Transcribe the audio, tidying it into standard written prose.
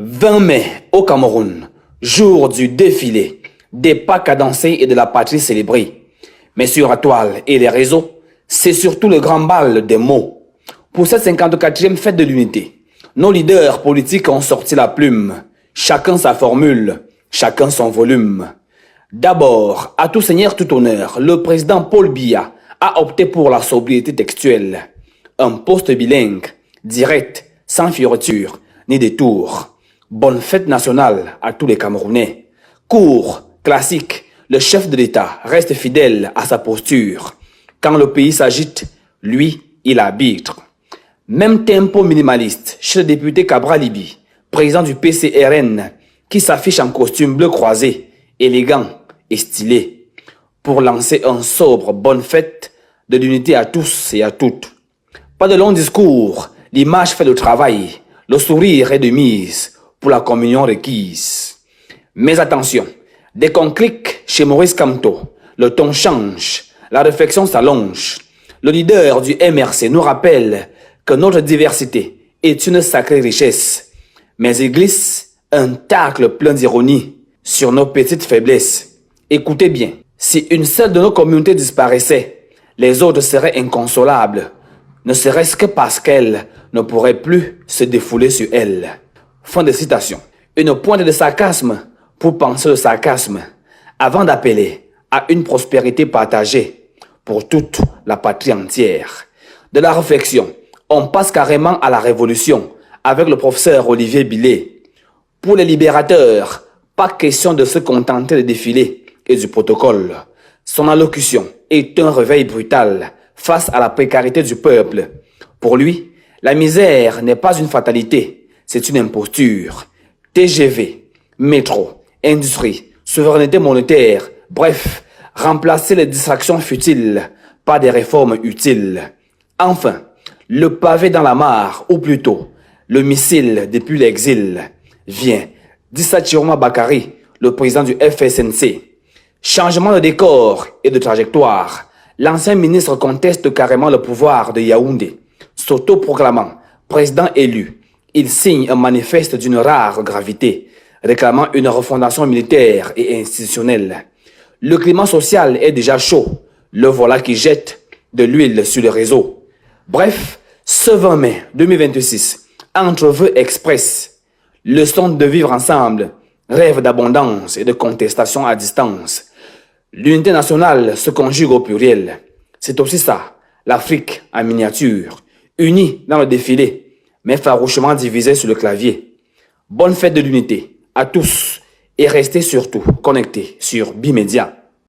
20 mai au Cameroun, jour du défilé, des pas cadencés et de la patrie célébrée. Mais sur la toile et les réseaux, c'est surtout le grand bal des mots. Pour cette 54e fête de l'unité, nos leaders politiques ont sorti la plume, chacun sa formule, chacun son volume. D'abord, à tout seigneur, tout honneur, le président Paul Biya a opté pour la sobriété textuelle. Un poste bilingue, direct, sans fioriture ni détour. Bonne fête nationale à tous les Camerounais. Court, classique, le chef de l'État reste fidèle à sa posture. Quand le pays s'agite, lui, il arbitre. Même tempo minimaliste chez le député Cabral Libi, président du PCRN, qui s'affiche en costume bleu croisé, élégant et stylé, pour lancer un sobre bonne fête de l'unité à tous et à toutes. Pas de long discours, l'image fait le travail, le sourire est de mise pour la communion requise. Mais attention, dès qu'on clique chez Maurice Kamto, le ton change, la réflexion s'allonge. Le leader du MRC nous rappelle que notre diversité est une sacrée richesse, mais il glisse un tacle plein d'ironie sur nos petites faiblesses. Écoutez bien, si une seule de nos communautés disparaissait, les autres seraient inconsolables, ne serait-ce que parce qu'elles ne pourraient plus se défouler sur elles. Fin de citation. Une pointe de sarcasme pour penser le sarcasme, avant d'appeler à une prospérité partagée pour toute la patrie entière. De la réflexion, on passe carrément à la révolution avec le professeur Olivier Billet. Pour les libérateurs, pas question de se contenter de défilés et du protocole. Son allocution est un réveil brutal face à la précarité du peuple. Pour lui, la misère n'est pas une fatalité, c'est une imposture. TGV, métro, industrie, souveraineté monétaire, bref, remplacer les distractions futiles par des réformes utiles. Enfin, le pavé dans la mare, ou plutôt, le missile depuis l'exil, vient d'Issa Chiroma Bakary, le président du FSNC. Changement de décor et de trajectoire, l'ancien ministre conteste carrément le pouvoir de Yaoundé. S'autoproclamant président élu, il signe un manifeste d'une rare gravité, réclamant une refondation militaire et institutionnelle. Le climat social est déjà chaud, le voilà qui jette de l'huile sur le réseau. Bref, ce 20 mai 2026, entrevue express, leçon de vivre ensemble, rêve d'abondance et de contestation à distance. L'unité nationale se conjugue au pluriel. C'est aussi ça, l'Afrique en miniature, unie dans le défilé, mais farouchement divisée sur le clavier. Bonne fête de l'unité à tous et restez surtout connectés sur Bimedia.